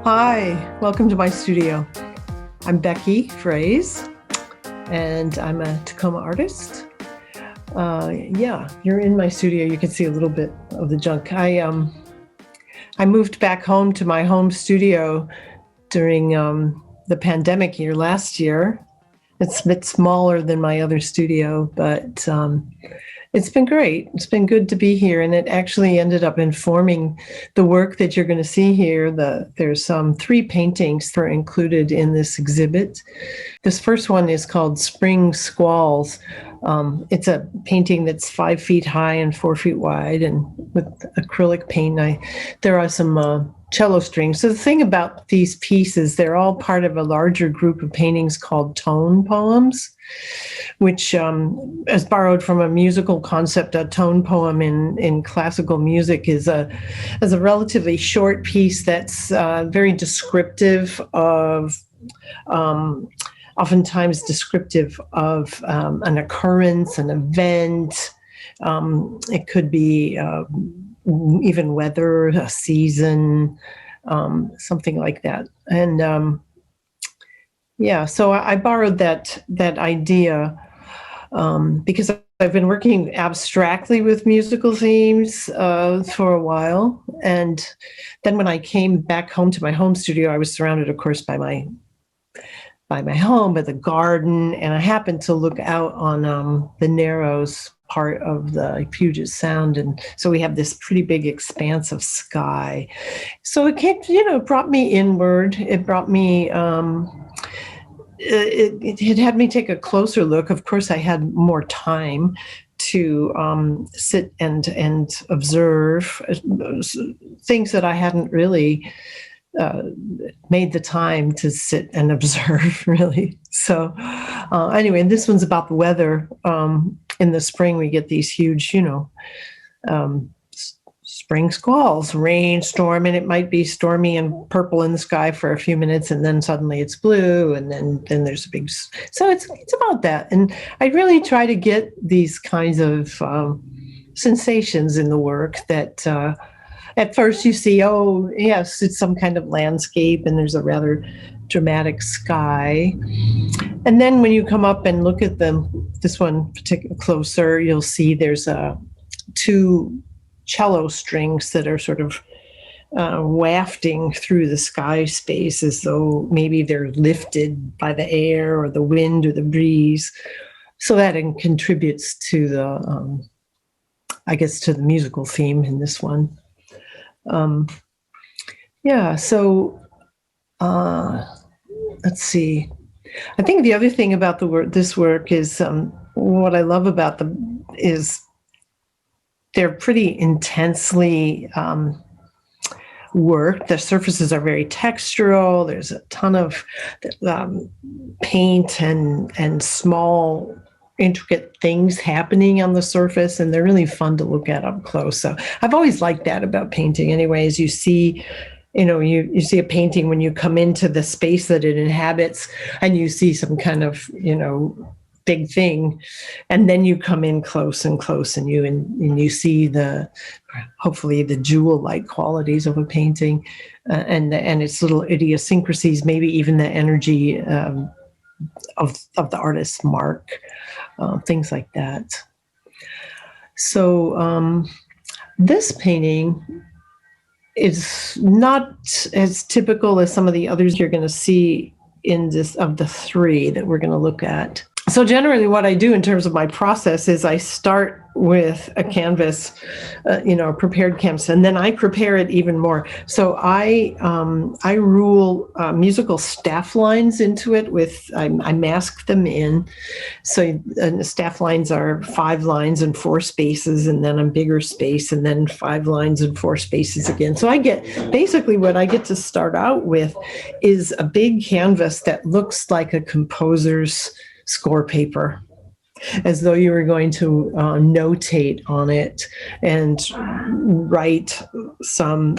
Hi, welcome to my studio. I'm Becky Frehse, and I'm a Tacoma artist. Yeah, you're in my studio. You can see a little bit of the junk. I moved back home to my home studio during the pandemic year last year. It's a bit smaller than my other studio, but it's been great. It's been good to be here, and it actually ended up informing the work that you're going to see here. There's 3 paintings that are included in this exhibit. This first one is called Spring Squalls. It's a painting that's 5 feet high and 4 feet wide, and with acrylic paint. There are some cello strings. So the thing about these pieces, they're all part of a larger group of paintings called tone poems, which is borrowed from a musical concept. A tone poem in classical music is a relatively short piece that's very descriptive of, oftentimes descriptive of an occurrence, an event. It could be even weather, a season, something like that. And yeah, so I borrowed that idea because I've been working abstractly with musical themes for a while. And then when I came back home to my home studio, I was surrounded, of course, by my home, by the garden, and I happened to look out on the Narrows part of the Puget Sound, and so we have this pretty big expanse of sky. So it came, brought me inward. It brought me, it had me take a closer look. Of course, I had more time to sit and observe things that I hadn't really made the time to sit and observe, really. So anyway, and this one's about the weather. In the spring, we get these huge, spring squalls, rain, storm, and it might be stormy and purple in the sky for a few minutes, and then suddenly it's blue, and then there's a big. So it's about that, and I really try to get these kinds of sensations in the work that. At first you see, oh, yes, it's some kind of landscape and there's a rather dramatic sky. And then when you come up and look at this one particular closer, you'll see there's 2 cello strings that are sort of wafting through the sky space as though maybe they're lifted by the air or the wind or the breeze. So that contributes to the, I guess, to the musical theme in this one. Yeah, so let's see. I think the other thing about this work is what I love about them is they're pretty intensely worked. The surfaces are very textural. There's a ton of paint and small intricate things happening on the surface, and they're really fun to look at up close. So I've always liked that about painting. Anyways, you see, you see a painting when you come into the space that it inhabits, and you see some kind of, big thing, and then you come in close and close, and you see hopefully the jewel-like qualities of a painting, and its little idiosyncrasies, maybe even the energy of the artist's mark, things like that. So this painting is not as typical as some of the others you're going to see in this, of the 3 that we're going to look at. So generally what I do in terms of my process is I start with a canvas, a prepared canvas, and then I prepare it even more. So I rule musical staff lines into it I mask them in. So staff lines are 5 lines and 4 spaces, and then a bigger space, and then 5 lines and 4 spaces again. So basically what I get to start out with is a big canvas that looks like a composer's score paper, as though you were going to notate on it and write some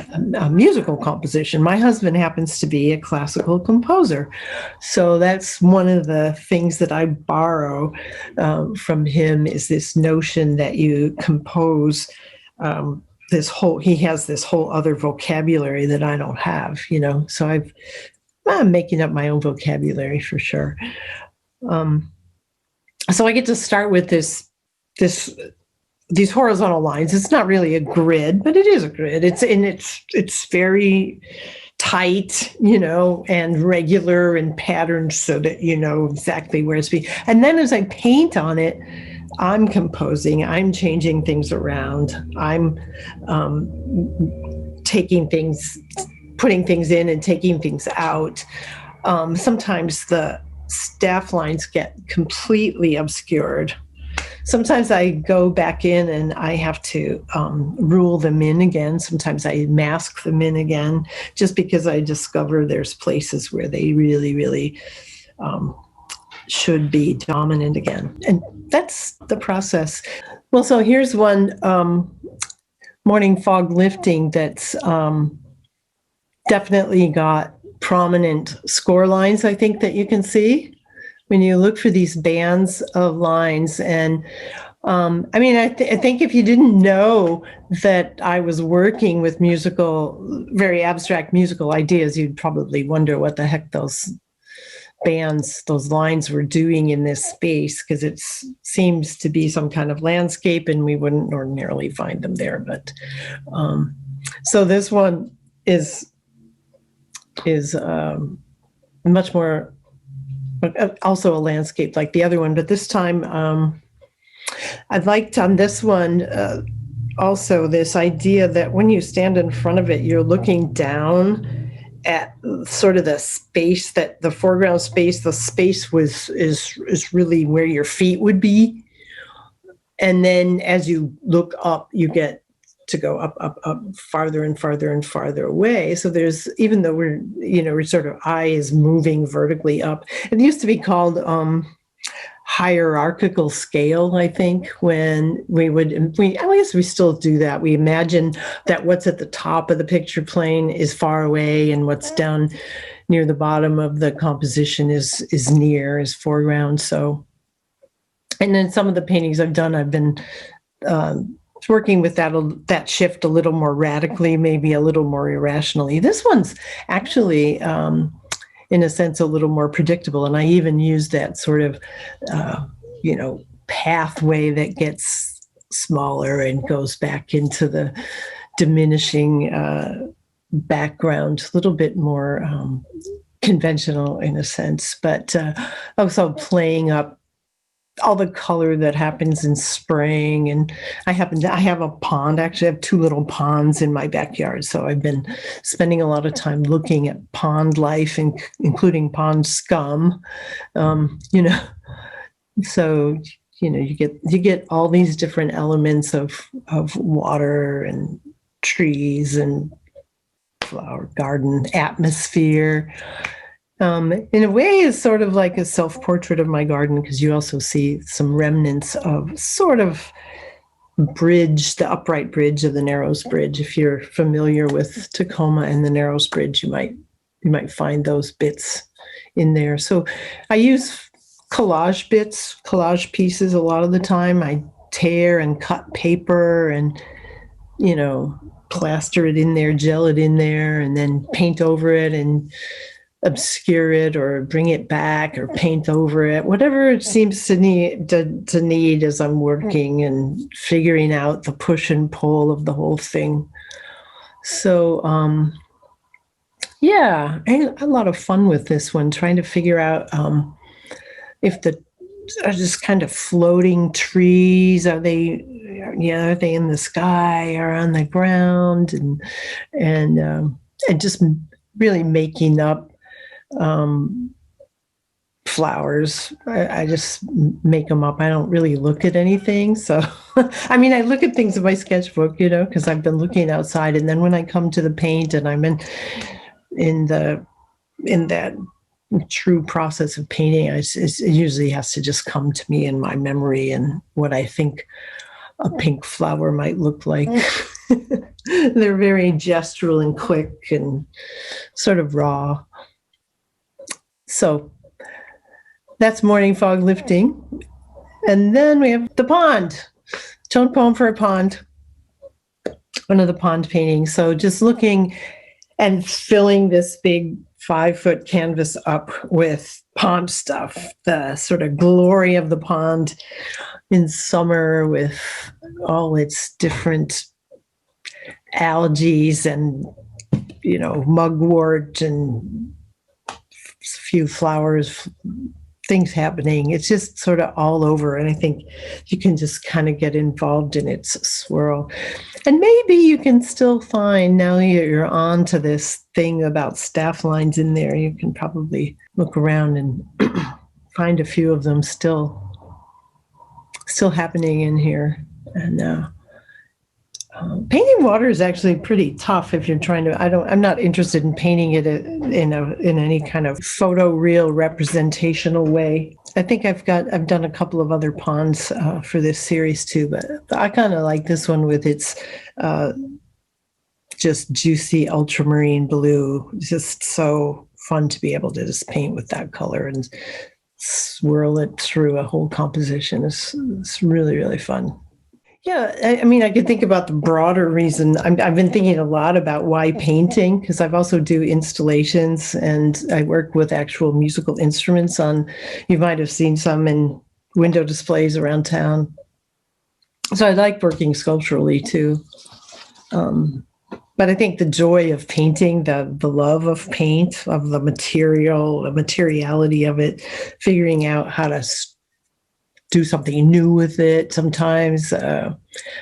musical composition. My husband happens to be a classical composer, so that's one of the things that I borrow from him, is this notion that you compose he has this whole other vocabulary that I don't have, so I'm making up my own vocabulary for sure. So I get to start with these horizontal lines. It's not really a grid, but it is a grid. It's very tight, and regular and patterned so that you know exactly where it's being. And then as I paint on it, I'm composing, I'm changing things around, I'm taking things, putting things in and taking things out. Sometimes the staff lines get completely obscured. Sometimes I go back in and I have to rule them in again. Sometimes I mask them in again, just because I discover there's places where they really, really should be dominant again. And that's the process. Well, so here's one morning fog lifting that's definitely got prominent score lines, I think, that you can see when you look for these bands of lines. And I think if you didn't know that I was working with very abstract musical ideas, you'd probably wonder what the heck those lines were doing in this space, because it seems to be some kind of landscape and we wouldn't ordinarily find them there. But so this one is much more also a landscape like the other one, but this time I'd liked on this one also this idea that when you stand in front of it, you're looking down at sort of the space, that the foreground space, the space is really where your feet would be. And then as you look up, you get to go up, farther and farther and farther away. So there's, even though we're sort of eye is moving vertically up. It used to be called hierarchical scale, I think, when I guess we still do that. We imagine that what's at the top of the picture plane is far away and what's down near the bottom of the composition is foreground. So, and then some of the paintings I've done, I've been working with that shift a little more radically, maybe a little more irrationally. This one's actually, in a sense, a little more predictable. And I even use that sort of, pathway that gets smaller and goes back into the diminishing background, a little bit more conventional in a sense, but also playing up all the color that happens in spring. And I have a pond. Actually, I have two little ponds in my backyard. So I've been spending a lot of time looking at pond life, including pond scum. So, you get all these different elements of water and trees and flower garden atmosphere. In a way, it's sort of like a self-portrait of my garden, because you also see some remnants of sort of bridge, the upright bridge of the Narrows Bridge. If you're familiar with Tacoma and the Narrows Bridge, you might find those bits in there. So I use collage pieces a lot of the time. I tear and cut paper and, plaster it in there, gel it in there, and then paint over it and obscure it or bring it back or paint over it, whatever it seems to need as I'm working and figuring out the push and pull of the whole thing. So, I had a lot of fun with this one, trying to figure out if are just kind of floating trees, are they in the sky or on the ground, and just really making up flowers. I just make them up. I don't really look at anything. So, I look at things in my sketchbook, because I've been looking outside. And then when I come to the paint and I'm in that true process of painting, it usually has to just come to me in my memory and what I think a pink flower might look like. They're very gestural and quick and sort of raw. So that's morning fog lifting. And then we have the pond, tone poem for a pond. one of the pond paintings. So just looking and filling this big 5-foot canvas up with pond stuff, the sort of glory of the pond in summer with all its different algae and, mugwort and a few flowers, things happening. It's just sort of all over. And I think you can just kind of get involved in its swirl. And maybe you can still find, now you're on to this thing about staff lines in there, you can probably look around and find a few of them still happening in here. And painting water is actually pretty tough if you're trying to. I'm not interested in painting it in any kind of photoreal representational way. I think I've done a couple of other ponds for this series too, but I kind of like this one with its just juicy ultramarine blue. It's just so fun to be able to just paint with that color and swirl it through a whole composition. It's really, really fun. Yeah, I mean, I could think about the broader reason. I've been thinking a lot about why painting, because I've also do installations and I work with actual musical instruments on, you might have seen some in window displays around town. So I like working sculpturally too. But I think the joy of painting, the love of paint, of the material, the materiality of it, figuring out how to do something new with it sometimes.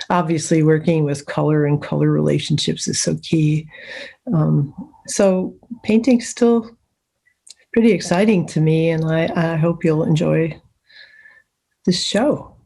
Obviously, working with color and color relationships is so key. So painting's still pretty exciting to me, and I hope you'll enjoy this show.